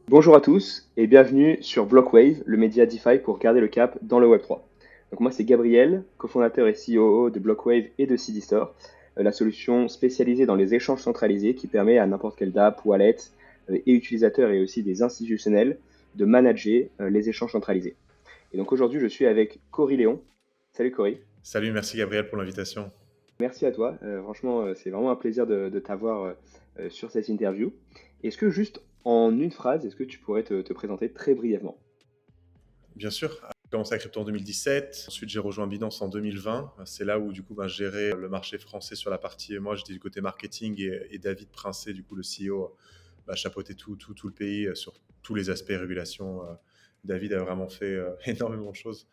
Bonjour à tous et bienvenue sur Blockwave, le média DeFi pour garder le cap dans le Web3. Donc moi c'est Gabriel, cofondateur et COO de Blockwave et de CDStore, la solution spécialisée dans les échanges centralisés qui permet à n'importe quel DApp, wallet et utilisateur et aussi des institutionnels de manager les échanges centralisés. Et donc aujourd'hui je suis avec Cory Léon. Salut Cory. Salut, merci Gabriel pour l'invitation. Merci à toi. Franchement, c'est vraiment un plaisir de t'avoir sur cette interview. Est-ce que juste en une phrase, est-ce que tu pourrais te présenter très brièvement? Bien sûr, j'ai commencé à crypto en 2017. Ensuite, j'ai rejoint Binance en 2020. C'est là où, du coup, je gérais le marché français sur la partie. Moi, j'étais du côté marketing et David Princé, du coup, le CEO, chapeautait tout le pays sur tous les aspects régulation. David a vraiment fait énormément de choses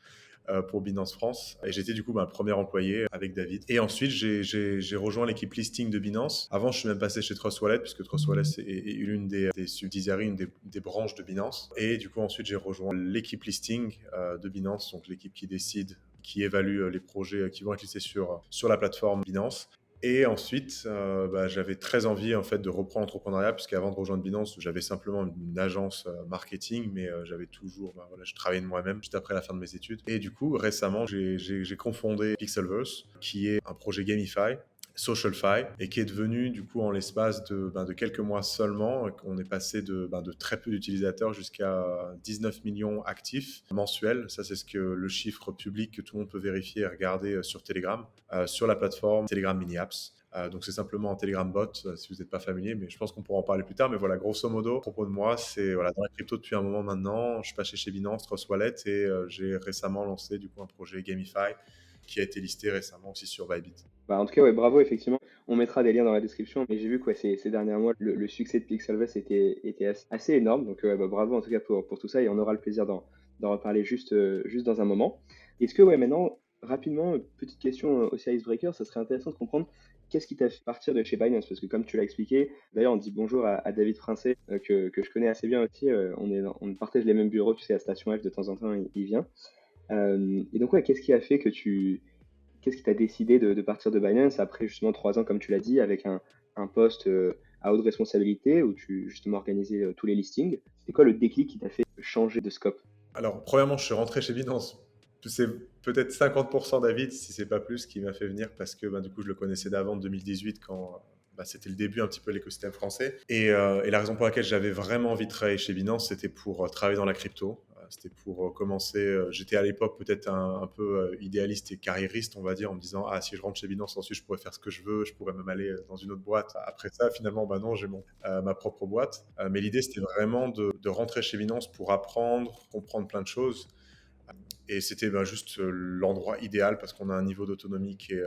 pour Binance France. Et j'étais du coup le premier employé avec David. Et ensuite, j'ai rejoint l'équipe listing de Binance. Avant, je suis même passé chez Trust Wallet, puisque Trust Wallet est l'une des subsidiaries, une des branches de Binance. Et du coup, ensuite, j'ai rejoint l'équipe listing de Binance, donc l'équipe qui décide, qui évalue les projets qui vont être listés sur la plateforme Binance. Et ensuite, j'avais très envie en fait de reprendre l'entrepreneuriat, puisqu'avant de rejoindre Binance, j'avais simplement une agence marketing, mais j'avais toujours, je travaillais de moi-même juste après la fin de mes études. Et du coup, récemment, j'ai cofondé Pixelverse, qui est un projet Gamify, SocialFi, et qui est devenu du coup en l'espace de quelques mois seulement, on est passé de très peu d'utilisateurs jusqu'à 19 millions actifs mensuels. Ça, c'est le chiffre public que tout le monde peut vérifier et regarder sur Telegram, sur la plateforme Telegram Mini Apps. Donc c'est simplement un Telegram bot si vous n'êtes pas familier, mais je pense qu'on pourra en parler plus tard. Mais voilà, grosso modo, à propos de moi, c'est voilà, dans la crypto depuis un moment maintenant. Je suis passé chez Binance, Trust Wallet, et j'ai récemment lancé du coup un projet Gamify qui a été listé récemment aussi sur Bybit. Bah, en tout cas, ouais, bravo, effectivement. On mettra des liens dans la description, mais j'ai vu que ouais, ces derniers mois, le succès de Pixelvest était assez énorme. Donc, bravo en tout cas pour tout ça et on aura le plaisir d'en reparler juste dans un moment. Est-ce que, ouais, maintenant, rapidement, petite question aussi icebreaker, ça serait intéressant de comprendre qu'est-ce qui t'a fait partir de chez Binance? Parce que, comme tu l'as expliqué, d'ailleurs, on dit bonjour à David Princé, que je connais assez bien aussi. On partage les mêmes bureaux, tu sais, à Station F, de temps en temps, il vient. Et donc, ouais, qu'est-ce qui t'a décidé de partir de Binance après justement 3 ans, comme tu l'as dit, avec un poste à haute responsabilité où tu justement organisais tous les listings? C'était quoi le déclic qui t'a fait changer de scope? Alors, premièrement, je suis rentré chez Binance. C'est peut-être 50% David, si c'est pas plus, qui m'a fait venir parce que du coup, je le connaissais d'avant, de 2018, quand c'était le début un petit peu de l'écosystème français. Et la raison pour laquelle j'avais vraiment envie de travailler chez Binance, c'était pour travailler dans la crypto. C'était pour commencer. J'étais à l'époque peut-être un peu idéaliste et carriériste, on va dire, en me disant, ah, si je rentre chez Binance, ensuite je pourrais faire ce que je veux, je pourrais même aller dans une autre boîte. Après ça, finalement, non, j'ai ma propre boîte. Mais l'idée, c'était vraiment de rentrer chez Binance pour apprendre, comprendre plein de choses. Et c'était juste l'endroit idéal parce qu'on a un niveau d'autonomie qui est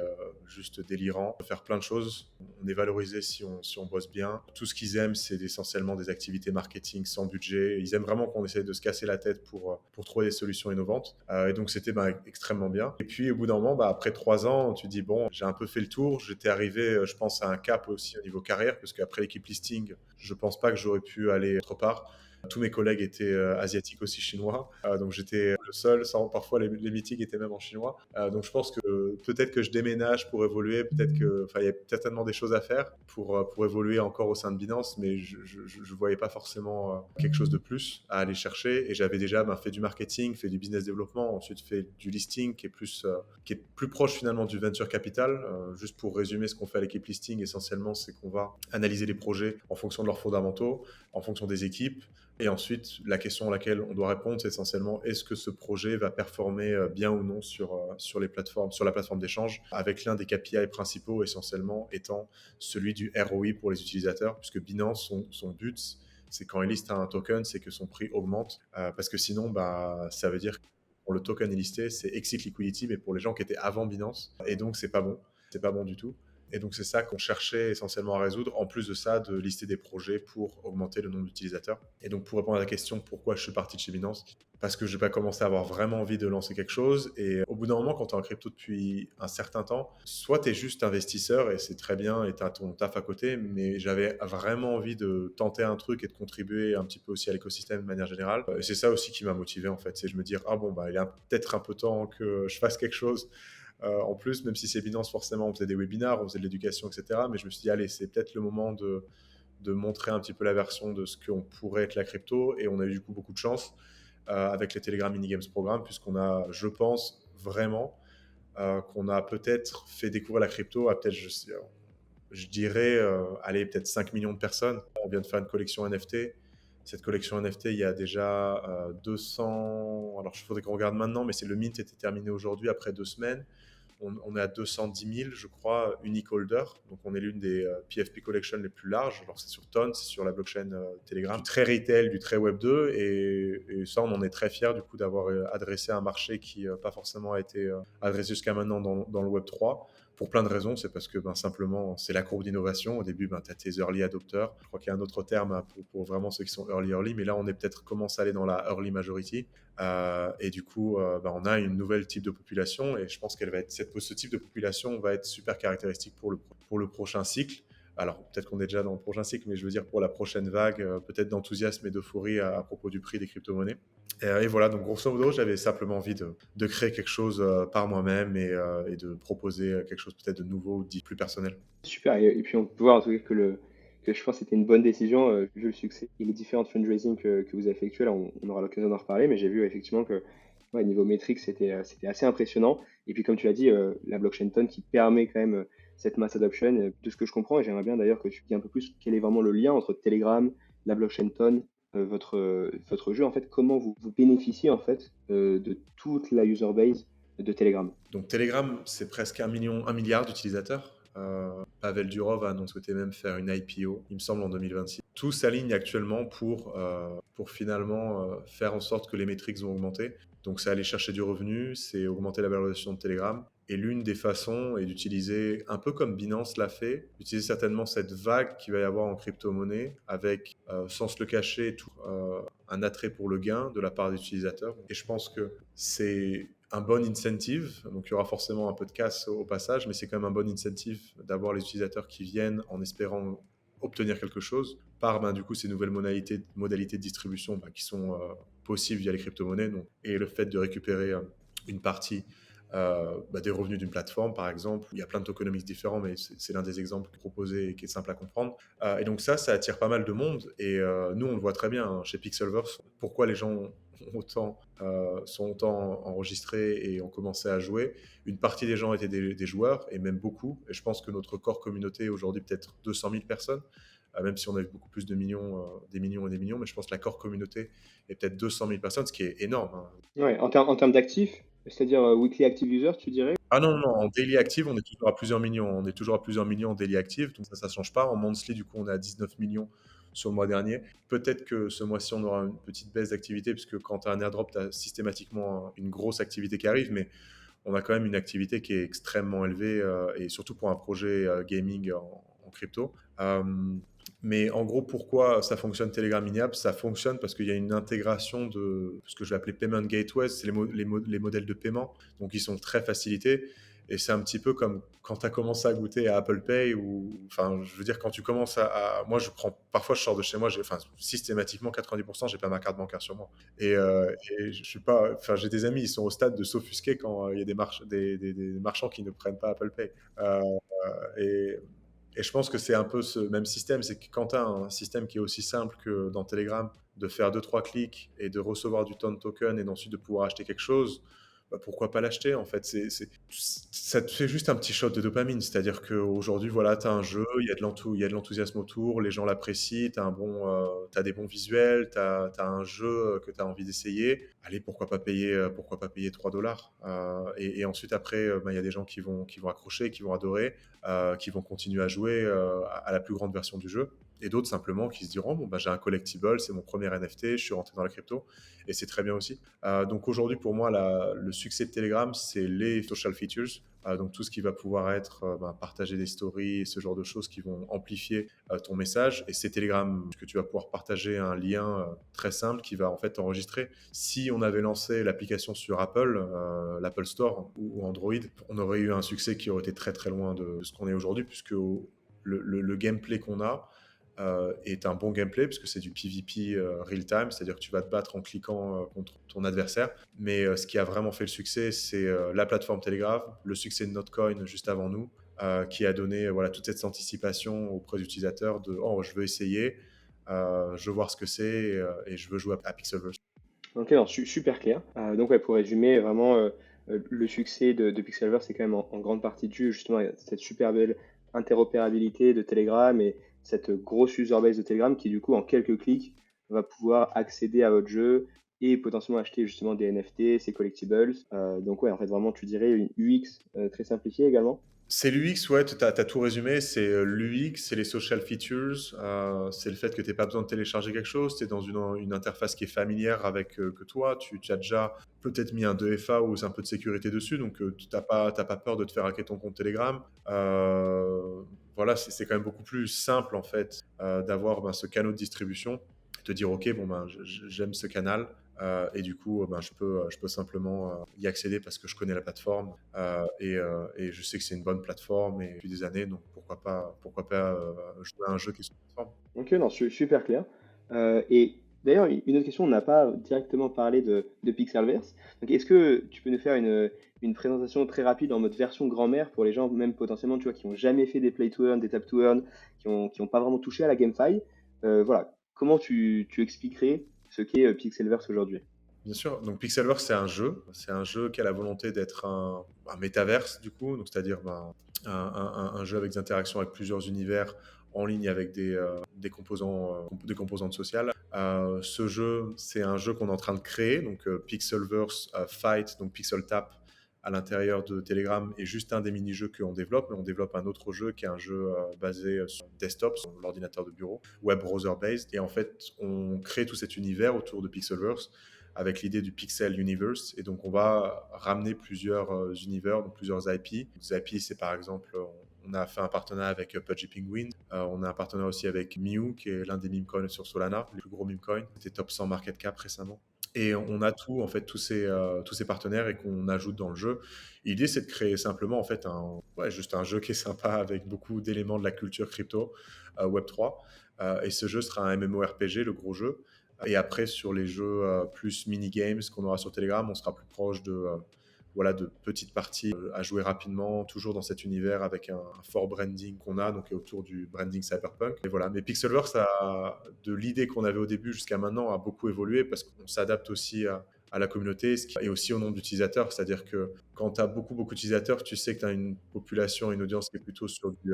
juste délirant. On peut faire plein de choses. On est valorisé si on bosse bien. Tout ce qu'ils aiment, c'est essentiellement des activités marketing sans budget. Ils aiment vraiment qu'on essaie de se casser la tête pour trouver des solutions innovantes. Et donc, c'était extrêmement bien. Et puis, au bout d'un moment, après 3 ans, tu te dis, bon, j'ai un peu fait le tour. J'étais arrivé, je pense, à un cap aussi au niveau carrière parce qu'après l'équipe listing, je pense pas que j'aurais pu aller autre part. Tous mes collègues étaient asiatiques aussi chinois, donc j'étais le seul. Parfois, les meetings étaient même en chinois. Donc je pense que peut-être que je déménage pour évoluer, il y a certainement des choses à faire pour évoluer encore au sein de Binance, mais je voyais pas forcément quelque chose de plus à aller chercher. Et j'avais déjà fait du marketing, fait du business développement, ensuite fait du listing qui est plus proche finalement du venture capital. Juste pour résumer ce qu'on fait à l'équipe listing, essentiellement, c'est qu'on va analyser les projets en fonction de leurs fondamentaux, en fonction des équipes. Et ensuite, la question à laquelle on doit répondre, c'est essentiellement est-ce que ce projet va performer bien ou non sur les plateformes, sur la plateforme d'échange, avec l'un des KPI principaux essentiellement étant celui du ROI pour les utilisateurs, puisque Binance, son but, c'est quand il liste un token, c'est que son prix augmente, parce que sinon, ça veut dire que pour le token est listé, c'est exit liquidity, mais pour les gens qui étaient avant Binance, et donc c'est pas bon du tout. Et donc, c'est ça qu'on cherchait essentiellement à résoudre, en plus de ça, de lister des projets pour augmenter le nombre d'utilisateurs. Et donc, pour répondre à la question pourquoi je suis parti de chez Binance, parce que je n'ai pas commencé à avoir vraiment envie de lancer quelque chose. Et au bout d'un moment, quand tu es en crypto depuis un certain temps, soit tu es juste investisseur et c'est très bien et tu as ton taf à côté, mais j'avais vraiment envie de tenter un truc et de contribuer un petit peu aussi à l'écosystème de manière générale. Et c'est ça aussi qui m'a motivé en fait, c'est de me dire, ah bon, il est peut-être un peu temps que je fasse quelque chose en plus, même si c'est Binance, forcément, on faisait des webinars, on faisait de l'éducation, etc. Mais je me suis dit, allez, c'est peut-être le moment de montrer un petit peu la version de ce qu'on pourrait être la crypto. Et on a eu du coup beaucoup de chance avec les Telegram Minigames Programme, puisqu'on a, je pense, vraiment qu'on a peut-être fait découvrir la crypto à peut-être, je dirais, allez, peut-être 5 millions de personnes. On vient de faire une collection NFT. Cette collection NFT, il y a déjà 200. Alors, il faudrait qu'on regarde maintenant, mais c'est le mint était terminé aujourd'hui après 2 semaines. On est à 210 000, je crois, unique holders. Donc, on est l'une des PFP collections les plus larges. Alors, c'est sur Ton, c'est sur la blockchain Telegram. Du très retail, du très Web 2. Et ça, on en est très fiers, du coup, d'avoir adressé un marché qui pas forcément a été adressé jusqu'à maintenant dans le Web 3. Pour plein de raisons, c'est parce que simplement, c'est la courbe d'innovation. Au début, tu as tes early adopters. Je crois qu'il y a un autre terme pour vraiment ceux qui sont early, mais là, on est peut-être commencé à aller dans la early majority. Et du coup, on a une nouvelle type de population et je pense qu'elle va être, ce type de population va être super caractéristique pour le prochain cycle. Alors, peut-être qu'on est déjà dans le prochain cycle, mais je veux dire pour la prochaine vague, peut-être d'enthousiasme et d'euphorie à propos du prix des crypto-monnaies. Et voilà, donc grosso modo, j'avais simplement envie de créer quelque chose par moi-même et de proposer quelque chose peut-être de nouveau, dit plus personnel. Super, et puis on peut voir en tout cas que je pense que c'était une bonne décision vu le succès et les différentes fundraising que vous avez effectués. Là, on aura l'occasion d'en reparler, mais j'ai vu effectivement que ouais, niveau métrique, c'était assez impressionnant. Et puis comme tu l'as dit, la blockchain Ton qui permet quand même cette mass adoption, de ce que je comprends, et j'aimerais bien d'ailleurs que tu dis un peu plus quel est vraiment le lien entre Telegram, la blockchain Ton, votre jeu, en fait, comment vous bénéficiez en fait de toute la user base de Telegram. Donc Telegram, c'est presque 1 milliard d'utilisateurs. Pavel Durov a souhaité même faire une IPO, il me semble, en 2026. Tout s'aligne actuellement pour finalement faire en sorte que les métriques vont augmenter. Donc c'est aller chercher du revenu, c'est augmenter la valorisation de Telegram. Et l'une des façons est d'utiliser, un peu comme Binance l'a fait, d'utiliser certainement cette vague qu'il va y avoir en crypto-monnaie avec, sans se le cacher, un attrait pour le gain de la part des utilisateurs. Et je pense que c'est un bon incentive. Donc il y aura forcément un peu de casse au passage, mais c'est quand même un bon incentive d'avoir les utilisateurs qui viennent en espérant obtenir quelque chose par du coup ces nouvelles modalités de distribution qui sont possibles via les crypto-monnaies. Donc, et le fait de récupérer une partie des revenus d'une plateforme, par exemple. Il y a plein de tokenomics différents, mais c'est l'un des exemples proposés et qui est simple à comprendre. Et donc ça attire pas mal de monde. Et nous, on le voit très bien hein, chez Pixelverse. Pourquoi les gens sont autant enregistrés et ont commencé à jouer. Une partie des gens étaient des joueurs, et même beaucoup. Et je pense que notre core communauté, aujourd'hui, peut-être 200 000 personnes, même si on a eu beaucoup plus de millions, des millions et des millions, mais je pense que la core communauté est peut-être 200 000 personnes, ce qui est énorme. Hein. Ouais, en termes d'actifs, c'est-à-dire weekly active user, tu dirais? Ah non, non, en daily active, on est toujours à plusieurs millions. On est toujours à plusieurs millions en daily active, donc ça ne change pas. En monthly, du coup, on est à 19 millions sur le mois dernier. Peut-être que ce mois-ci, on aura une petite baisse d'activité, puisque quand tu as un airdrop, tu as systématiquement une grosse activité qui arrive, mais on a quand même une activité qui est extrêmement élevée, et surtout pour un projet gaming en crypto. Mais en gros, pourquoi ça fonctionne Telegram Mini-App? Ça fonctionne parce qu'il y a une intégration de ce que je vais appeler Payment Gateways, c'est les modèles de paiement, donc ils sont très facilités. Et c'est un petit peu comme quand tu as commencé à goûter à Apple Pay, ou enfin, je veux dire, quand tu commences moi, parfois, je sors de chez moi, systématiquement, 90%, j'ai pas ma carte bancaire sur moi. Et je suis pas, enfin, j'ai des amis, ils sont au stade de s'offusquer quand il y a des marchands qui ne prennent pas Apple Pay. Et et je pense que c'est un peu ce même système, c'est que quand tu as un système qui est aussi simple que dans Telegram, de faire deux trois clics et de recevoir du ton token et ensuite de pouvoir acheter quelque chose, pourquoi pas l'acheter en fait. Ça te fait juste un petit shot de dopamine, c'est-à-dire qu'aujourd'hui, voilà, tu as un jeu, il y a de l'enthousiasme autour, les gens l'apprécient, tu as des bons visuels, tu as un jeu que tu as envie d'essayer. Allez, pourquoi pas payer 3 dollars. Et ensuite, après, il y a des gens qui vont accrocher, qui vont adorer, qui vont continuer à jouer à la plus grande version du jeu. Et d'autres simplement qui se diront, bon, j'ai un collectible, c'est mon premier NFT, je suis rentré dans la crypto, et c'est très bien aussi. Donc aujourd'hui, pour moi, le succès de Telegram, c'est les social features, donc tout ce qui va pouvoir être partager des stories, et ce genre de choses qui vont amplifier ton message. Et c'est Telegram que tu vas pouvoir partager un lien très simple qui va en fait t'enregistrer. Si on avait lancé l'application sur Apple, l'Apple Store ou Android, on aurait eu un succès qui aurait été très très loin de ce qu'on est aujourd'hui, puisque le gameplay qu'on a est un bon gameplay puisque c'est du PvP real-time, c'est-à-dire que tu vas te battre en cliquant contre ton adversaire. Mais ce qui a vraiment fait le succès, c'est la plateforme Telegram, le succès de Notcoin juste avant nous, qui a donné voilà, toute cette anticipation auprès d'utilisateurs de «Oh, je veux essayer, je veux voir ce que c'est et je veux jouer à Pixelverse». Ok, alors super clair. Donc ouais, pour résumer, vraiment, le succès de Pixelverse, c'est quand même en grande partie dû justement à cette super belle interopérabilité de Telegram et cette grosse user base de Telegram qui du coup en quelques clics va pouvoir accéder à votre jeu et potentiellement acheter justement des NFT, ces collectibles. Donc ouais, en fait vraiment tu dirais une UX très simplifiée également. C'est l'UX, ouais, tu as tout résumé. C'est l'UX, c'est les social features, c'est le fait que tu n'aies pas besoin de télécharger quelque chose, tu es dans une interface qui est familière avec que toi, tu as déjà peut-être mis un 2FA ou un peu de sécurité dessus, donc tu n'as pas peur de te faire hacker ton compte Telegram. Voilà, c'est quand même beaucoup plus simple en fait d'avoir ben, ce canal de distribution, te dire ok, bon ben j'aime ce canal, et du coup, ben, je peux simplement y accéder parce que je connais la plateforme et je sais que c'est une bonne plateforme et depuis des années, donc pourquoi pas jouer à un jeu qui est sur la plateforme. Ok, non, super clair. Et d'ailleurs, une autre question, on n'a pas directement parlé de Pixelverse. Donc, est-ce que tu peux nous faire une présentation très rapide en mode version grand-mère pour les gens, même potentiellement, tu vois, qui n'ont jamais fait des play to earn, des tap to earn, qui ont pas vraiment touché à la GameFi? Voilà, comment tu expliquerais ce qu'est Pixelverse aujourd'hui? Bien sûr, donc Pixelverse, c'est un jeu qui a la volonté d'être un métaverse du coup, donc c'est-à-dire ben, un jeu avec des interactions avec plusieurs univers en ligne avec des composantes sociales. Ce jeu, c'est un jeu qu'on est en train de créer, donc Pixelverse Fight, donc Pixel Tap à l'intérieur de Telegram est juste un des mini-jeux qu'on développe, mais on développe un autre jeu qui est un jeu basé sur desktop, sur l'ordinateur de bureau, web browser-based, et en fait, on crée tout cet univers autour de Pixelverse avec l'idée du Pixel Universe. Et donc, on va ramener plusieurs univers, donc plusieurs IP. Les IP, c'est par exemple, on a fait un partenariat avec Pudgy Penguin. On a un partenariat aussi avec Mew, qui est l'un des meme coins sur Solana, le plus gros meme coin. C'était top 100 market cap récemment. Et on a tout, en fait, tous ces partenaires et qu'on ajoute dans le jeu. L'idée, c'est de créer simplement, en fait, juste un jeu qui est sympa avec beaucoup d'éléments de la culture crypto, Web3. Et ce jeu sera un MMORPG, le gros jeu. Et après, sur les jeux plus mini-games qu'on aura sur Telegram, on sera plus proche voilà, de petites parties à jouer rapidement, toujours dans cet univers avec un fort branding qu'on a, donc autour du branding cyberpunk. Et voilà. Mais Pixelverse, de l'idée qu'on avait au début jusqu'à maintenant, a beaucoup évolué parce qu'on s'adapte aussi à la communauté et aussi au nombre d'utilisateurs. C'est-à-dire que quand tu as beaucoup d'utilisateurs, tu sais que tu as une population, une audience qui est plutôt sur du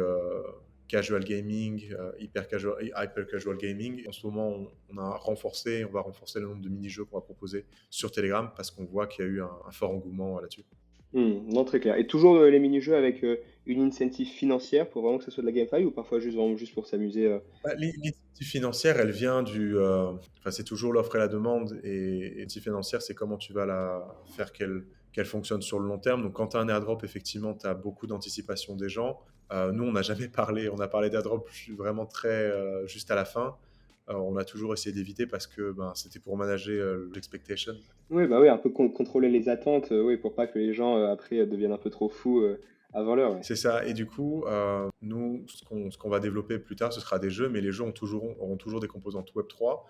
casual gaming, hyper casual gaming. En ce moment, on va renforcer le nombre de mini-jeux qu'on va proposer sur Telegram parce qu'on voit qu'il y a eu un fort engouement là-dessus. Non, très clair. Et toujours les mini-jeux avec une incentive financière pour vraiment que ce soit de la GameFi ou parfois juste, vraiment juste pour s'amuser L'initiative financière, elle vient enfin, c'est toujours l'offre et la demande. Et l'initiative financière, c'est comment tu vas la faire qu'elle fonctionne sur le long terme. Donc, quand tu as un airdrop, effectivement, tu as beaucoup d'anticipation des gens. Nous, on n'a jamais parlé, on a parlé d'airdrop vraiment très juste à la fin. On a toujours essayé d'éviter parce que ben, c'était pour manager l'expectation. Oui, bah oui, un peu contrôler les attentes, oui, pour pas que les gens après deviennent un peu trop fous avant l'heure. Ouais. C'est ça. Et du coup, nous, ce qu'on va développer plus tard, ce sera des jeux, mais les jeux auront toujours des composantes Web3.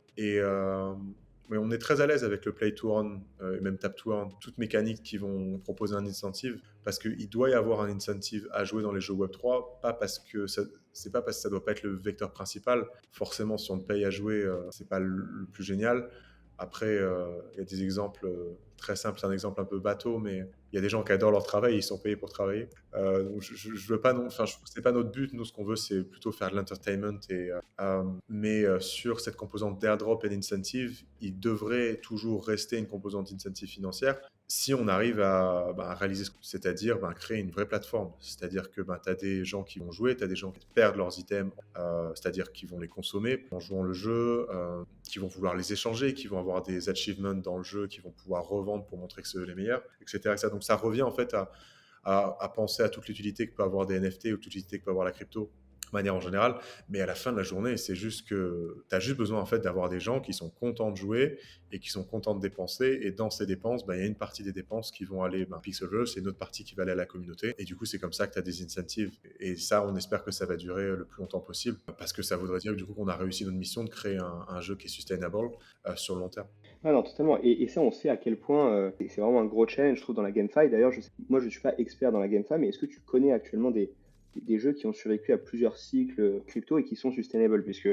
Mais on est très à l'aise avec le Play to Earn et même Tap to Earn, toutes mécaniques qui vont proposer un incentive, parce qu'il doit y avoir un incentive à jouer dans les jeux Web3, c'est pas parce que ça doit pas être le vecteur principal. Forcément, si on te paye à jouer, c'est pas le plus génial. Après, il y a des exemples très simples, c'est un exemple un peu bateau, mais il y a des gens qui adorent leur travail, ils sont payés pour travailler. Donc je veux pas, non, enfin, c'est pas notre but. Nous, ce qu'on veut, c'est plutôt faire de l'entertainment. Mais sur cette composante d'airdrop et d'incentive, il devrait toujours rester une composante d'incentive financière si on arrive à réaliser, c'est-à-dire créer une vraie plateforme. C'est-à-dire que tu as des gens qui vont jouer, tu as des gens qui perdent leurs items, c'est-à-dire qui vont les consommer en jouant le jeu, qui vont vouloir les échanger, qui vont avoir des achievements dans le jeu, qui vont pouvoir revendre pour montrer que c'est eux les meilleurs, etc., etc. Donc ça revient en fait à penser à toute l'utilité que peut avoir des NFT ou toute l'utilité que peut avoir la crypto de manière en général, mais à la fin de la journée, c'est juste que tu as juste besoin en fait d'avoir des gens qui sont contents de jouer et qui sont contents de dépenser, et dans ces dépenses, il y a une partie des dépenses qui vont aller Pixelverse et une autre partie qui va aller à la communauté, et du coup c'est comme ça que tu as des incentives, et ça on espère que ça va durer le plus longtemps possible, parce que ça voudrait dire du coup qu'on a réussi notre mission de créer un jeu qui est sustainable sur le long terme. Ah non, totalement. Et ça, on sait à quel point c'est vraiment un gros challenge, je trouve, dans la GameFi. D'ailleurs, moi, je ne suis pas expert dans la GameFi, mais est-ce que tu connais actuellement des jeux qui ont survécu à plusieurs cycles crypto et qui sont sustainable, puisque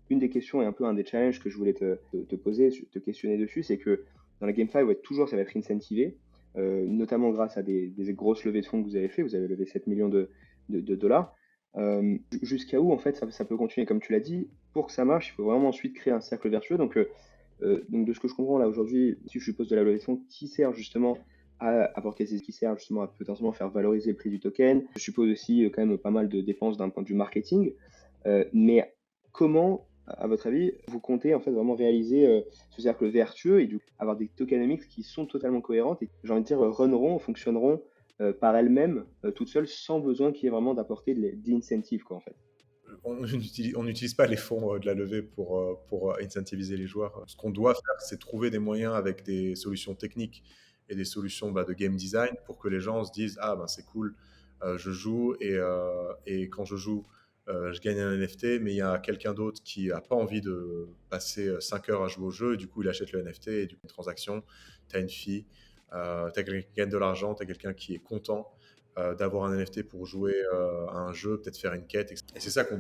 une des questions et un peu un des challenges que je voulais te poser, te questionner dessus, c'est que dans la GameFi, ouais, toujours ça va être incentivé, notamment grâce à des grosses levées de fonds que vous avez fait. Vous avez levé 7 millions de dollars. Jusqu'à où en fait ça peut continuer, comme tu l'as dit, pour que ça marche, il faut vraiment ensuite créer un cercle vertueux. Donc de ce que je comprends là aujourd'hui, si je suppose de la levée de fonds qui sert justement à apporter qui sert justement à potentiellement faire valoriser le prix du token. Je suppose aussi quand même pas mal de dépenses d'un point de vue marketing. Mais comment, à votre avis, vous comptez en fait vraiment réaliser ce cercle vertueux et du coup, avoir des tokenomics qui sont totalement cohérentes et j'ai envie de dire runneront, fonctionneront par elles-mêmes, toutes seules, sans besoin qu'il y ait vraiment d'apporter d'incentive quoi en fait. On n'utilise pas les fonds de la levée pour incentiviser les joueurs. Ce qu'on doit faire, c'est trouver des moyens avec des solutions techniques et des solutions de game design pour que les gens se disent ah ben c'est cool, je joue et quand je joue, je gagne un NFT, mais il y a quelqu'un d'autre qui n'a pas envie de passer 5 heures à jouer au jeu et du coup il achète le NFT et du coup une transaction, tu as une fille, tu as quelqu'un qui gagne de l'argent, tu as quelqu'un qui est content d'avoir un NFT pour jouer à un jeu, peut-être faire une quête. Et c'est ça qu'on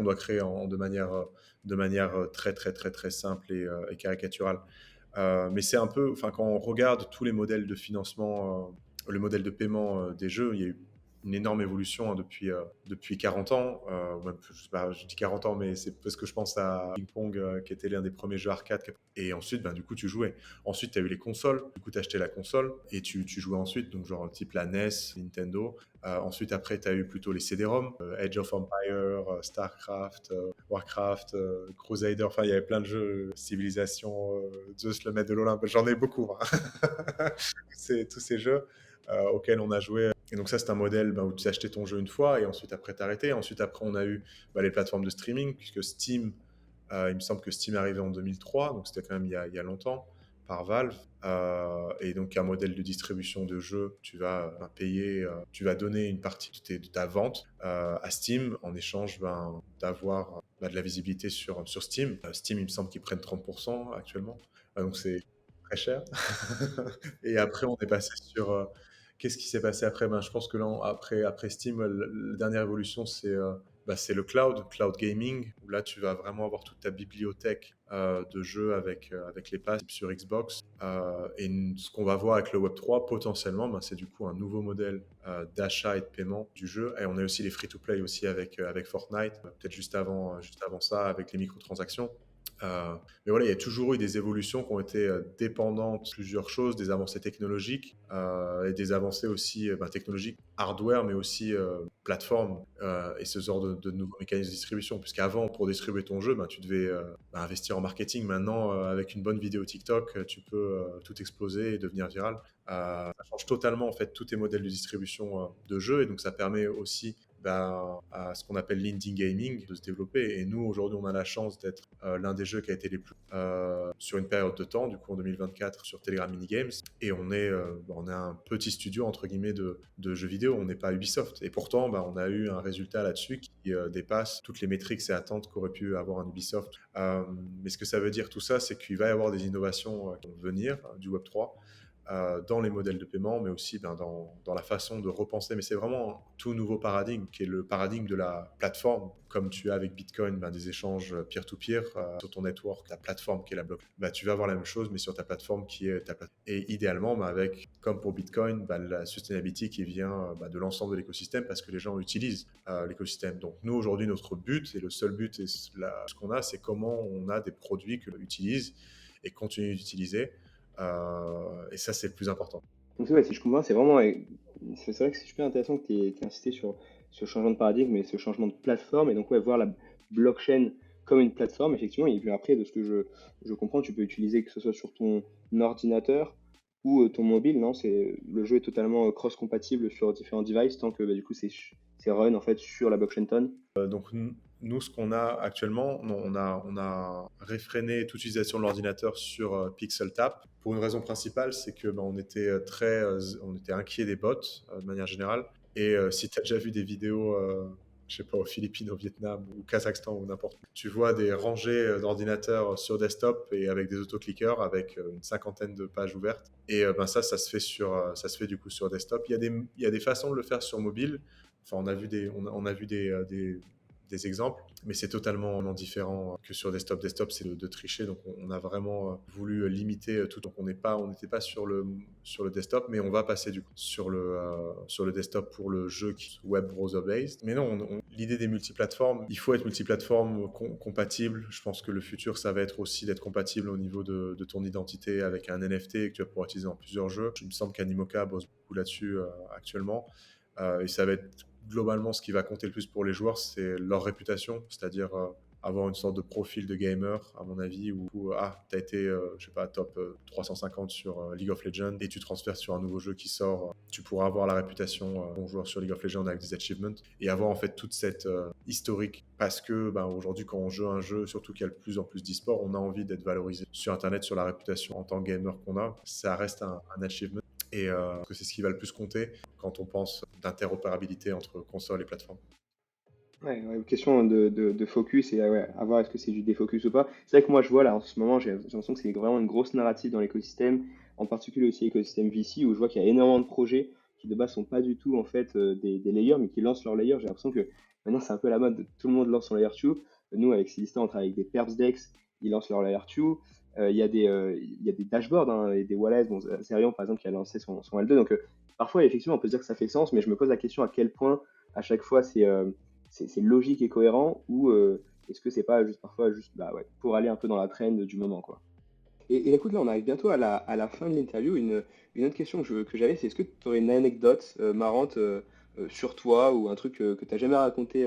doit créer de manière très très très très simple et caricaturale. Mais c'est un peu, enfin, quand on regarde tous les modèles de financement, le modèle de paiement des jeux, il y a eu une énorme évolution depuis 40 ans. Même, je sais pas, je dis 40 ans, mais c'est parce que je pense à Ping Pong, qui était l'un des premiers jeux arcade. Et ensuite, ben, du coup, tu jouais. Ensuite, tu as eu les consoles. Du coup, tu achetais la console et tu jouais ensuite. Donc, genre, type la NES, Nintendo. Ensuite, après, tu as eu plutôt les CD-ROM, Age of Empire, StarCraft, Warcraft, Crusader. Enfin, il y avait plein de jeux, Civilization, Zeus, le maître de l'Olympe. J'en ai beaucoup, hein. Tous ces jeux auxquels on a joué. Et donc ça, c'est un modèle où tu achetais ton jeu une fois et ensuite après t'arrêtais. Ensuite après, on a eu les plateformes de streaming, puisque Steam, il me semble que Steam est arrivé en 2003, donc c'était quand même il y a longtemps, par Valve. Et donc un modèle de distribution de jeux, tu vas payer, tu vas donner une partie de ta vente à Steam en échange d'avoir de la visibilité sur Steam. Steam, il me semble qu'ils prennent 30% actuellement, donc c'est très cher. Et après, on est passé sur. Qu'est-ce qui s'est passé après? Ben, je pense que là, après Steam, la dernière évolution, c'est le cloud gaming, où là, tu vas vraiment avoir toute ta bibliothèque de jeux avec les passes sur Xbox. Et ce qu'on va voir avec le Web3, potentiellement, ben, c'est du coup un nouveau modèle d'achat et de paiement du jeu. Et on a aussi les free-to-play aussi avec Fortnite, peut-être juste avant ça, avec les microtransactions. Mais voilà, il y a toujours eu des évolutions qui ont été dépendantes de plusieurs choses, des avancées technologiques et des avancées aussi technologiques, hardware, mais aussi plateforme et ce genre de nouveaux mécanismes de distribution. Puisqu'avant, pour distribuer ton jeu, tu devais investir en marketing. Maintenant, avec une bonne vidéo TikTok, tu peux tout exploser et devenir viral. Ça change totalement en fait tous tes modèles de distribution de jeux et donc ça permet aussi à ce qu'on appelle l'indie gaming de se développer. Et nous, aujourd'hui, on a la chance d'être l'un des jeux qui a été les plus sur une période de temps, du coup en 2024 sur Telegram Mini Games. Et on est un petit studio entre guillemets de jeux vidéo. On n'est pas Ubisoft. Et pourtant, on a eu un résultat là-dessus qui dépasse toutes les métriques et attentes qu'aurait pu avoir un Ubisoft. Mais ce que ça veut dire tout ça, c'est qu'il va y avoir des innovations qui vont venir du Web 3 dans les modèles de paiement, mais aussi dans la façon de repenser. Mais c'est vraiment un tout nouveau paradigme, qui est le paradigme de la plateforme. Comme tu as avec Bitcoin des échanges peer-to-peer sur ton network, ta plateforme qui est la blockchain. Tu vas avoir la même chose, mais sur ta plateforme qui est ta plateforme. Et idéalement, avec, comme pour Bitcoin, la sustainability qui vient de l'ensemble de l'écosystème parce que les gens utilisent l'écosystème. Donc nous, aujourd'hui, notre but, et le seul but, et ce qu'on a, c'est comment on a des produits que l'on utilise et continue d'utiliser. Et ça, c'est le plus important. Donc ouais, si je comprends, c'est vrai que c'est super intéressant que tu aies insisté sur ce changement de paradigme et ce changement de plateforme. Et donc ouais, voir la blockchain comme une plateforme, effectivement. Et puis après, de ce que je comprends, tu peux utiliser que ce soit sur ton ordinateur ou ton mobile, non? Le jeu est totalement cross-compatible sur différents devices tant que du coup c'est run en fait sur la blockchain Ton. Donc, nous, ce qu'on a actuellement, on a réfréné toute utilisation de l'ordinateur sur Pixel Tap. Pour une raison principale, c'est que on était on était inquiet des bots de manière générale. Et si tu as déjà vu des vidéos, je sais pas, aux Philippines, au Vietnam, ou au Kazakhstan ou n'importe où, tu vois des rangées d'ordinateurs sur desktop et avec des autoclickers avec une cinquantaine de pages ouvertes. Et ça se fait du coup sur desktop. Il y a des façons de le faire sur mobile. Enfin, on a vu des exemples, mais c'est totalement différent que sur desktop. Desktop, c'est de tricher, donc on a vraiment voulu limiter tout. Donc on n'était pas sur le desktop, mais on va passer du coup sur le desktop pour le jeu qui est web browser based. Mais non, l'idée des multiplateformes, il faut être multiplateforme compatible. Je pense que le futur, ça va être aussi d'être compatible au niveau de ton identité avec un NFT que tu vas pouvoir utiliser dans plusieurs jeux. Il me semble qu'Animoca bosse beaucoup là-dessus actuellement. Et ça va être globalement ce qui va compter le plus pour les joueurs, c'est leur réputation, c'est-à-dire avoir une sorte de profil de gamer, à mon avis, où tu as été, je sais pas, top 350 sur League of Legends et tu transfères sur un nouveau jeu qui sort, tu pourras avoir la réputation bon joueur sur League of Legends avec des achievements et avoir en fait toute cette historique parce que aujourd'hui quand on joue un jeu, surtout qu'il y a de plus en plus d'e-sport, on a envie d'être valorisé sur Internet, sur la réputation en tant que gamer qu'on a, ça reste un achievement. Et que c'est ce qui va le plus compter quand on pense d'interopérabilité entre consoles et plateformes. Ouais, ouais, question de focus et ouais, à voir est-ce que c'est du défocus ou pas. C'est vrai que moi je vois là en ce moment, j'ai l'impression que c'est vraiment une grosse narrative dans l'écosystème, en particulier aussi l'écosystème VC où je vois qu'il y a énormément de projets qui de base sont pas du tout en fait des layers mais qui lancent leurs layers. J'ai l'impression que maintenant c'est un peu la mode, tout le monde lance son layer 2. Nous avec Silistar on travaille avec des Perps Dex, ils lancent leur layer 2. Il y a des dashboards hein, et des wallets. Bon, Zerion par exemple qui a lancé son L2. Donc parfois effectivement on peut se dire que ça fait sens, mais je me pose la question à quel point à chaque fois c'est logique et cohérent ou est-ce que c'est pas juste parfois juste bah ouais, pour aller un peu dans la trend du moment quoi. Et écoute, là on arrive bientôt à la fin de l'interview. Une autre question que j'avais, c'est est-ce que tu aurais une anecdote marrante sur toi ou un truc que tu n'as jamais raconté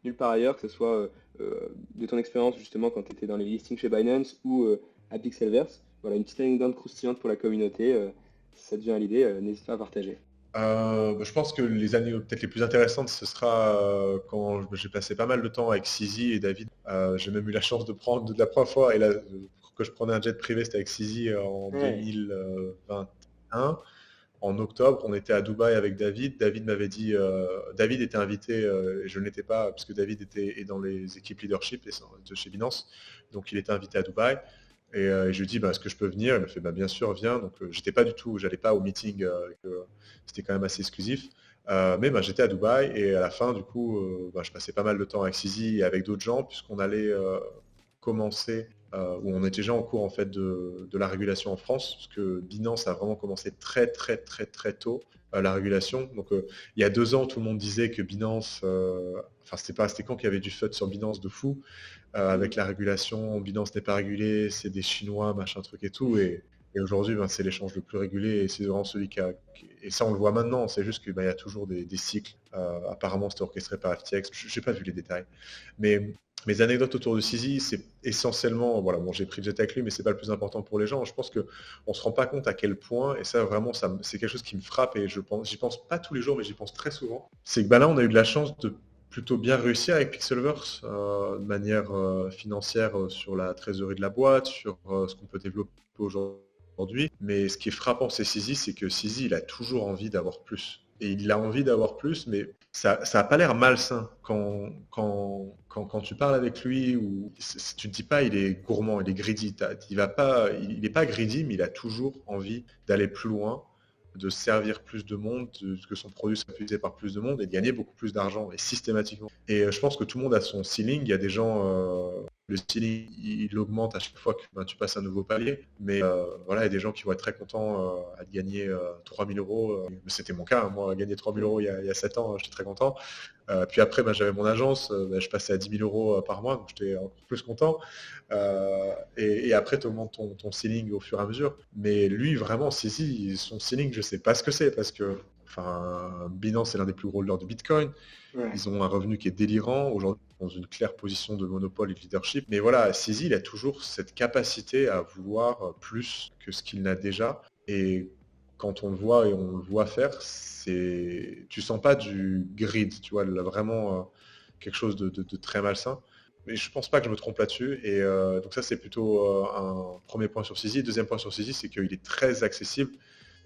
nulle part ailleurs, que ce soit de ton expérience justement quand tu étais dans les listings chez Binance ou à Pixelverse. Voilà, une petite anecdote croustillante pour la communauté. Si ça te vient à l'idée, n'hésite pas à partager. Je pense que les années peut-être les plus intéressantes, ce sera quand j'ai passé pas mal de temps avec Sizi et David. J'ai même eu la chance de prendre de la première fois et là, que je prenais un jet privé, c'était avec Sizi en Ouais, 2021. En octobre, on était à Dubaï avec David. David m'avait dit, David était invité et je ne l'étais pas parce que David est dans les équipes leadership de chez Binance. Donc il était invité à Dubaï. Et je lui ai dit, est-ce que je peux venir? Il m'a fait, bien sûr, viens. Donc, j'étais pas du tout, j'allais pas au meeting, c'était quand même assez exclusif. Mais j'étais à Dubaï et à la fin, du coup, je passais pas mal de temps avec Sizi et avec d'autres gens puisqu'on allait commencer, où on était déjà en cours en fait de la régulation en France, parce que Binance a vraiment commencé très très très très tôt la régulation. Donc il y a 2 ans, tout le monde disait que Binance, enfin c'était quand qu'il y avait du FUD sur Binance de fou, mm, avec la régulation, Binance n'est pas régulé, c'est des Chinois, machin truc et tout. Et aujourd'hui, c'est l'échange le plus régulé et c'est vraiment celui et ça, on le voit maintenant, c'est juste qu'il y a toujours des cycles. Apparemment, c'était orchestré par FTX. Je n'ai pas vu les détails. Mais mes anecdotes autour de Sizi, c'est essentiellement, voilà, bon, j'ai pris le jet avec lui, mais c'est pas le plus important pour les gens. Je pense qu'on se rend pas compte à quel point, et ça vraiment, c'est quelque chose qui me frappe et j'y pense pas tous les jours, mais j'y pense très souvent. C'est que là, on a eu de la chance de plutôt bien réussi avec Pixelverse de manière financière sur la trésorerie de la boîte, sur ce qu'on peut développer aujourd'hui. Mais ce qui est frappant chez Sizi, c'est que Sizi, il a toujours envie d'avoir plus. Et il a envie d'avoir plus, mais ça n'a pas l'air malsain quand tu parles avec lui. Ou tu ne dis pas il est gourmand, il est greedy. Il n'est pas greedy, mais il a toujours envie d'aller plus loin, de servir plus de monde, que son produit soit utilisé par plus de monde et de gagner beaucoup plus d'argent et systématiquement. Et je pense que tout le monde a son ceiling. Il y a des gens, le ceiling, il augmente à chaque fois que tu passes un nouveau palier. Mais voilà, il y a des gens qui vont être très contents à gagner 3000 euros. C'était mon cas, hein. Moi, gagner 3000 mm. euros il y a 7 ans, j'étais très content. Puis après, j'avais mon agence, je passais à 10 000 euros par mois, donc j'étais encore plus content. Et après, tu augmentes ton ceiling au fur et à mesure. Mais lui, vraiment, si, son ceiling, je sais pas ce que c'est, parce que Binance est l'un des plus gros holders de Bitcoin. Ouais. Ils ont un revenu qui est délirant. Aujourd'hui, dans une claire position de monopole et de leadership. Mais voilà, Sisi, il a toujours cette capacité à vouloir plus que ce qu'il n'a déjà. Et quand on le voit et on le voit faire, tu sens pas du greed, tu vois, là, vraiment quelque chose de très malsain. Mais je pense pas que je me trompe là-dessus. Et donc ça, c'est plutôt un premier point sur Sisi. Deuxième point sur Sisi, c'est qu'il est très accessible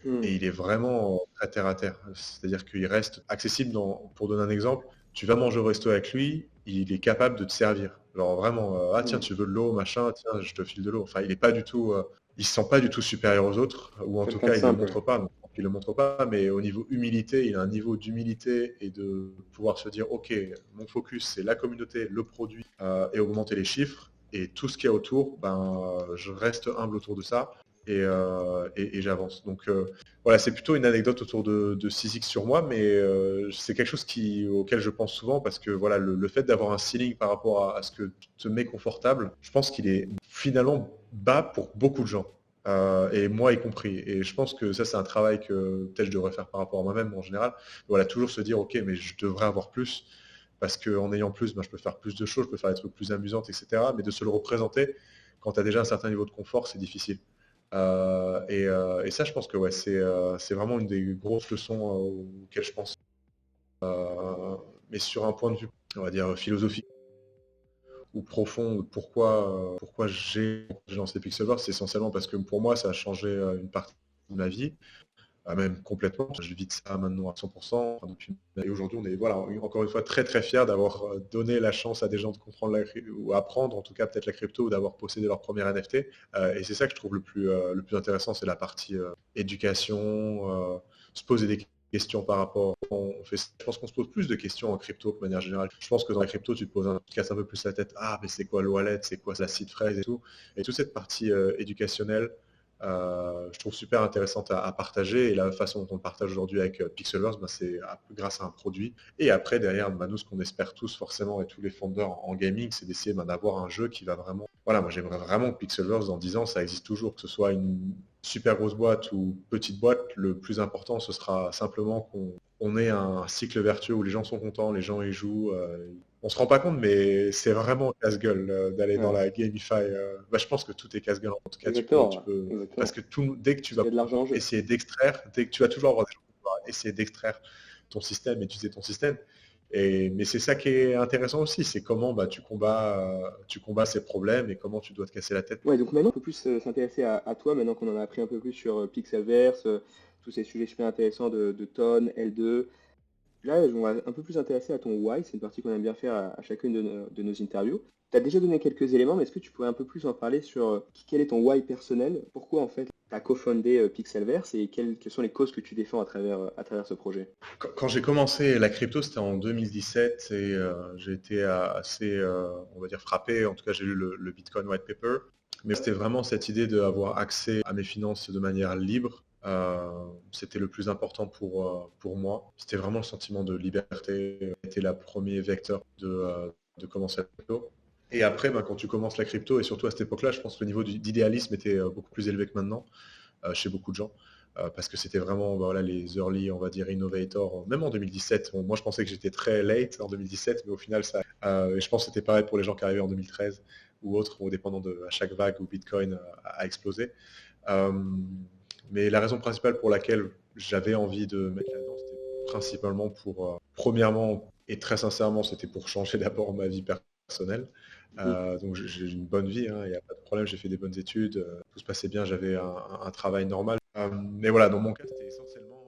Mm. et il est vraiment à terre à terre. C'est-à-dire qu'il reste accessible pour donner un exemple, tu vas manger au resto avec lui, il est capable de te servir. Genre vraiment, ah tiens, Mm. tu veux de l'eau, machin, tiens, je te file de l'eau. Enfin, il est pas du tout, il se sent pas du tout supérieur aux autres, ou en tout Quelqu'un de cas, il le simple. montre pas. Donc, il le montre pas, mais au niveau humilité, il a un niveau d'humilité et de pouvoir se dire, ok, mon focus c'est la communauté, le produit et augmenter les chiffres. Et tout ce qu'il y a autour, je reste humble autour de ça et j'avance. Donc voilà, c'est plutôt une anecdote autour de 6X sur moi, mais c'est quelque chose auquel je pense souvent parce que voilà, le fait d'avoir un ceiling par rapport à ce que te met confortable, je pense qu'il est finalement bas pour beaucoup de gens. Et moi y compris. Et je pense que ça, c'est un travail que peut-être je devrais faire par rapport à moi-même en général. Voilà, toujours se dire, ok, mais je devrais avoir plus, parce qu'en ayant plus, je peux faire plus de choses, je peux faire des trucs plus amusantes, etc. Mais de se le représenter, quand tu as déjà un certain niveau de confort, c'est difficile. Et ça, je pense que ouais, c'est vraiment une des grosses leçons auxquelles je pense. Mais sur un point de vue, on va dire, philosophique ou profond, ou pourquoi j'ai lancé Pixelverse, c'est essentiellement parce que pour moi, ça a changé une partie de ma vie, même complètement. Je vis de ça maintenant à 100%. Et aujourd'hui, on est voilà, encore une fois très très fiers d'avoir donné la chance à des gens de comprendre ou apprendre en tout cas peut-être la crypto ou d'avoir possédé leur première NFT. Et c'est ça que je trouve le plus intéressant, c'est la partie éducation, se poser des questions par rapport. Je pense qu'on se pose plus de questions en crypto que de manière générale. Je pense que dans la crypto, tu te casses un peu plus la tête. Ah, mais c'est quoi le wallet, c'est quoi la seed phrase et tout. Et toute cette partie éducationnelle, je trouve super intéressante à partager. Et la façon dont on le partage aujourd'hui avec Pixelverse, c'est grâce à un produit. Et après, derrière, nous, ce qu'on espère tous forcément, et tous les fondeurs en gaming, c'est d'essayer d'avoir un jeu qui va vraiment... Voilà, moi j'aimerais vraiment que Pixelverse, dans 10 ans, ça existe toujours. Que ce soit une super grosse boîte ou petite boîte, le plus important, ce sera simplement qu'on ait un cycle vertueux où les gens sont contents, les gens y jouent. On se rend pas compte, mais c'est vraiment casse-gueule d'aller dans Ouais, la gamify. Je pense que tout est casse-gueule. En tout cas, exactement, tu ouais, peux, parce exactement. que dès que tu Parce qu'il vas y a de l'argent en jeu. essayer d'extraire, dès que tu vas toujours avoir des gens qui vont essayer d'extraire ton système et utiliser ton système. Mais c'est ça qui est intéressant aussi, c'est comment tu combats ces problèmes et comment tu dois te casser la tête. Ouais, donc maintenant on peut plus s'intéresser à toi, maintenant qu'on en a appris un peu plus sur Pixelverse, tous ces sujets super intéressants de Ton, L2. Là, on va un peu plus intéresser à ton why, c'est une partie qu'on aime bien faire à chacune de nos interviews. Tu as déjà donné quelques éléments, mais est-ce que tu pourrais un peu plus en parler sur quel est ton why personnel? Pourquoi en fait tu as cofondé Pixelverse et quelles sont les causes que tu défends à travers ce projet? Quand j'ai commencé la crypto, c'était en 2017 et j'ai été assez, on va dire, frappé. En tout cas, j'ai lu le Bitcoin White Paper. Mais c'était vraiment cette idée d'avoir accès à mes finances de manière libre. C'était le plus important pour moi. C'était vraiment le sentiment de liberté. C'était le premier vecteur de commencer la crypto. Et après, quand tu commences la crypto, et surtout à cette époque-là, je pense que le niveau d'idéalisme était beaucoup plus élevé que maintenant chez beaucoup de gens. Parce que c'était vraiment voilà, les early, on va dire, innovators, même en 2017. Bon, moi, je pensais que j'étais très late en 2017, mais au final, et je pense que c'était pareil pour les gens qui arrivaient en 2013 ou autres, au dépendant de à chaque vague où Bitcoin a explosé. Euh, mais la raison principale pour laquelle j'avais envie de mettre là-dedans, c'était principalement premièrement, et très sincèrement, c'était pour changer d'abord ma vie personnelle. Mhm. Donc j'ai une bonne vie, hein, il n'y a pas de problème, j'ai fait des bonnes études, tout se passait bien, j'avais un travail normal. Mais voilà, dans mon cas, c'était essentiellement,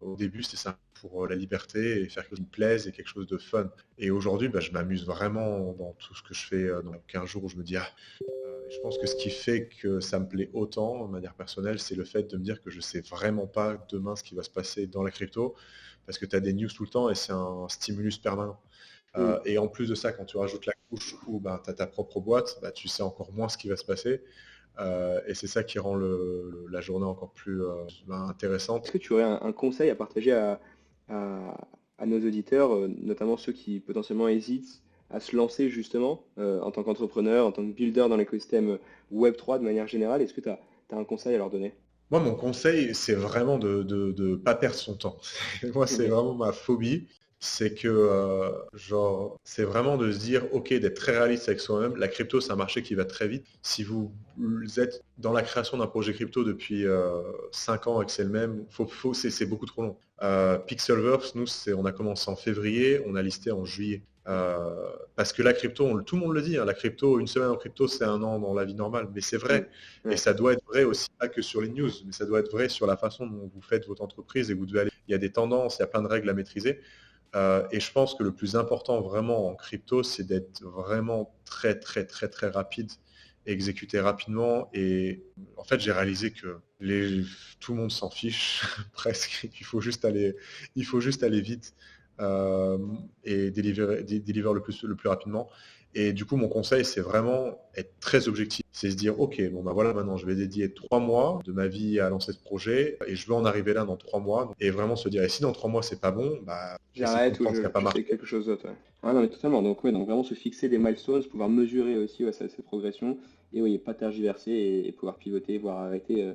au début, c'était ça, pour la liberté et faire quelque chose qui me plaise et quelque chose de fun. Et aujourd'hui, je m'amuse vraiment dans tout ce que je fais. Donc un jour où je me dis, et je pense que ce qui fait que ça me plaît autant, de manière personnelle, c'est le fait de me dire que je ne sais vraiment pas demain ce qui va se passer dans la crypto, parce que tu as des news tout le temps et c'est un stimulus permanent. Mhm. Et en plus de ça, quand tu rajoutes la couche où tu as ta propre boîte, tu sais encore moins ce qui va se passer. Et c'est ça qui rend la journée encore plus Est-ce intéressante. que tu aurais un conseil à partager à- à nos auditeurs, notamment ceux qui potentiellement hésitent à se lancer justement en tant qu'entrepreneur, en tant que builder dans l'écosystème Web3 de manière générale? Est-ce que tu as un conseil à leur donner? Moi, mon conseil, c'est vraiment de pas perdre son temps. Moi, c'est Mhm. vraiment ma phobie. C'est que, genre, c'est vraiment de se dire, OK, d'être très réaliste avec soi-même. La crypto, c'est un marché qui va très vite. Si vous êtes dans la création d'un projet crypto depuis 5 ans et que c'est le même, c'est beaucoup trop long. Pixelverse, nous, on a commencé en février, on a listé en juillet. Parce que la crypto, tout le monde le dit, hein, la crypto, une semaine en crypto, c'est un an dans la vie normale. Mais c'est Mhm. vrai. Et Ouais. ça doit être vrai aussi, pas que sur les news, mais ça doit être vrai sur la façon dont vous faites votre entreprise et vous devez aller. Il y a des tendances, il y a plein de règles à maîtriser. Et je pense que le plus important vraiment en crypto, c'est d'être vraiment très très très très rapide exécuter rapidement. Et en fait, j'ai réalisé que tout le monde s'en fiche presque. Il faut juste aller vite euh, et deliver le plus rapidement. Et du coup, mon conseil, c'est vraiment être très objectif. C'est se dire, OK, bon, bah voilà, maintenant, je vais dédier 3 mois de ma vie à lancer ce projet et je veux en arriver là dans 3 mois. Et vraiment se dire, et si dans 3 mois, c'est pas bon, bah, essayer de J'arrête ou comprendre ce qui n'a pas je fais marché. quelque chose d'autre. Ouais. Ah non, mais totalement. Donc, ouais, donc vraiment se fixer des milestones, pouvoir mesurer aussi ouais, ses progressions et oui, pas tergiverser et pouvoir pivoter, voire arrêter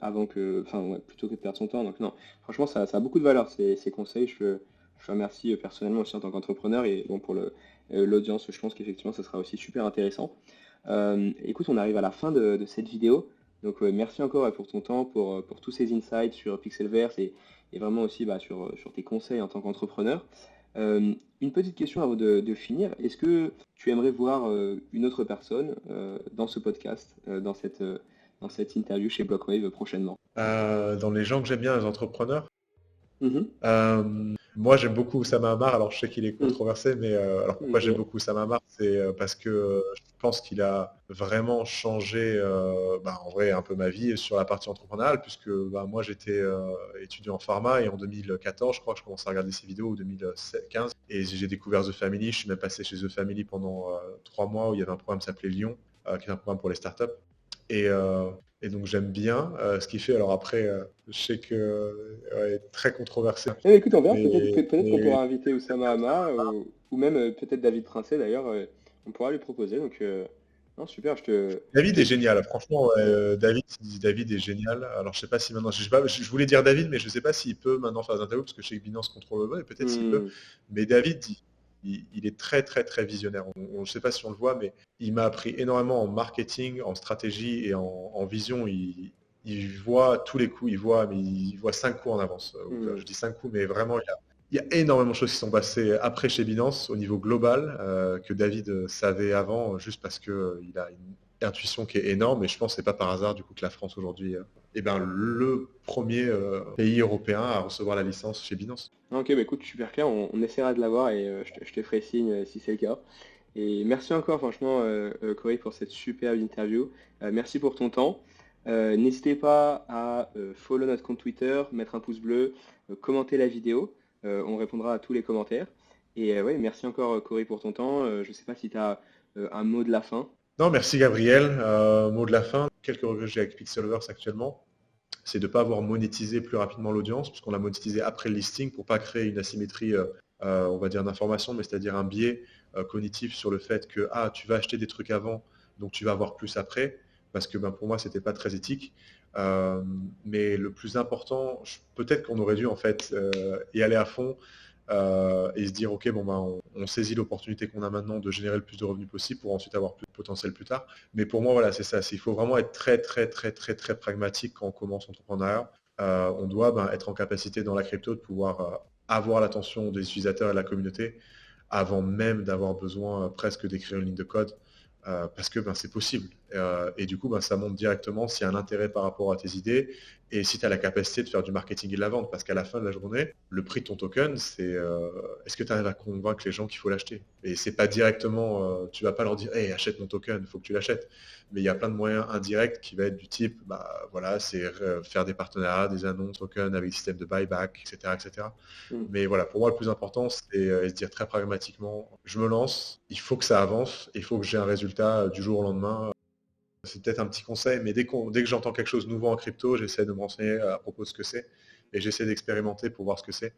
avant que, enfin, ouais, plutôt que de perdre son temps. Donc, non, franchement, ça a beaucoup de valeur ces conseils. Je te remercie personnellement aussi en tant qu'entrepreneur et bon, pour l'audience, je pense qu'effectivement, ça sera aussi super intéressant. Écoute, on arrive à la fin de cette vidéo. Donc, merci encore pour ton temps, pour tous ces insights sur Pixelverse et vraiment aussi bah, sur tes conseils en tant qu'entrepreneur. Une petite question avant de finir. Est-ce que tu aimerais voir une autre personne dans ce podcast, dans cette interview chez Blockwave prochainement? Dans les gens que j'aime bien, les entrepreneurs, Mhm. moi, j'aime beaucoup Oussama Ammar. Alors, je sais qu'il est Mhm. controversé, mais alors pourquoi j'aime Ok. beaucoup Oussama Ammar? C'est parce que je pense qu'il a vraiment changé, bah, en vrai, un peu ma vie sur la partie entrepreneuriale, puisque bah, moi, j'étais étudiant en pharma et en 2014, je crois que je commençais à regarder ses vidéos, ou 2015, et j'ai découvert The Family. Je suis même passé chez The Family pendant 3 mois où il y avait un programme qui s'appelait Lyon, qui est un programme pour les startups. Et, euh, et donc j'aime bien ce qu'il fait. Alors après, je sais que ouais, très controversé, Eh, écoute, on verra. Peut-être mais, peut-être qu'on mais pourra inviter Oussama Hamar ou même peut-être David Princet d'ailleurs. On pourra lui proposer. Donc, non, super. David est génial. Franchement, ouais, Ouais. David est génial. Alors je sais pas si maintenant, je sais pas, je voulais dire David, mais je sais pas s'il peut maintenant faire des interviews parce que chez Binance contrôle le vol, et peut-être s'il peut. Hmm. Mais David, il est très très très visionnaire. Je ne sais pas si on le voit, mais il m'a appris énormément en marketing, en stratégie et en vision. Il voit tous les coups, mais il voit 5 coups en avance. Hmm. Je dis 5 coups, mais vraiment, il y a énormément de choses qui sont passées après chez Binance au niveau global que David savait avant, juste parce qu'il a une intuition qui est énorme. Et je pense que c'est pas par hasard du coup que la France aujourd'hui est ben, le premier pays européen à recevoir la licence chez Binance. Ok, bah écoute, super clair. On essaiera de l'avoir et je te ferai signe si c'est le cas. Et merci encore, franchement, Corey, pour cette superbe interview. Merci pour ton temps. N'hésitez pas à follow notre compte Twitter, mettre un pouce bleu, commenter la vidéo. On répondra à tous les commentaires. Et ouais, merci encore, Corey, pour ton temps. Je ne sais pas si tu as un mot de la fin. Non, merci Gabriel. Mot de la fin. Quelques regrets que j'ai avec Pixelverse actuellement, c'est de ne pas avoir monétisé plus rapidement l'audience, puisqu'on l'a monétisé après le listing pour pas créer une asymétrie, on va dire, d'information, mais c'est-à-dire un biais cognitif sur le fait que ah, tu vas acheter des trucs avant, donc tu vas avoir plus après, parce que ben, pour moi, c'était pas très éthique. Euh, mais le plus important, peut-être qu'on aurait dû en fait y aller à fond et se dire ok bon ben on saisit l'opportunité qu'on a maintenant de générer le plus de revenus possible pour ensuite avoir plus de potentiel plus tard. Mais pour moi voilà c'est ça, il faut vraiment être très très très très très pragmatique quand on commence l'entrepreneuriat. On doit ben, être en capacité dans la crypto de pouvoir avoir l'attention des utilisateurs et de la communauté avant même d'avoir besoin presque d'écrire une ligne de code. Parce que ben, c'est possible. Et du coup, ben, ça montre directement s'il y a un intérêt par rapport à tes idées et si tu as la capacité de faire du marketing et de la vente. Parce qu'à la fin de la journée, le prix de ton token, c'est est-ce que tu arrives à convaincre les gens qu'il faut l'acheter. Et c'est pas directement, tu vas pas leur dire hey, achète mon token, il faut que tu l'achètes. Mais il y a plein de moyens indirects qui va être du type, bah, voilà, c'est faire des partenariats, des annonces token avec des systèmes de buyback, etc. etc. Hmm. Mais voilà, pour moi, le plus important, c'est se dire très pragmatiquement, je me lance, il faut que ça avance, il faut que j'ai un résultat du jour au lendemain. C'est peut-être un petit conseil, mais dès que j'entends quelque chose de nouveau en crypto, j'essaie de me renseigner à propos de ce que c'est et j'essaie d'expérimenter pour voir ce que c'est.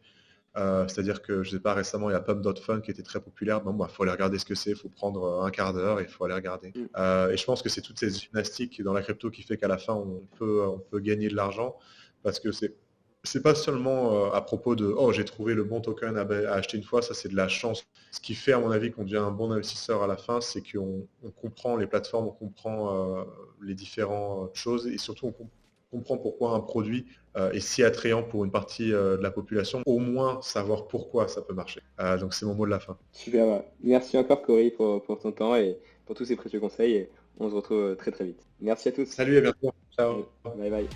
C'est-à-dire que, je sais pas, récemment, il y a Pump.fun qui était très populaire. Bon, bah, faut aller regarder ce que c'est, il faut prendre un quart d'heure et il faut aller regarder. Hmm. Et je pense que c'est toutes ces gymnastiques dans la crypto qui fait qu'à la fin, on peut gagner de l'argent parce que c'est pas seulement à propos de oh j'ai trouvé le bon token à acheter une fois, ça c'est de la chance. Ce qui fait à mon avis qu'on devient un bon investisseur à la fin, c'est qu'on comprend les plateformes, on comprend les différentes choses et surtout on comprend pourquoi un produit est si attrayant pour une partie de la population, au moins savoir pourquoi ça peut marcher. Donc c'est mon mot de la fin. Super. Merci encore, Corey, pour ton temps et pour tous ces précieux conseils. Et on se retrouve très très vite. Merci à tous. Salut, à bientôt. Allez, Ciao. bye bye.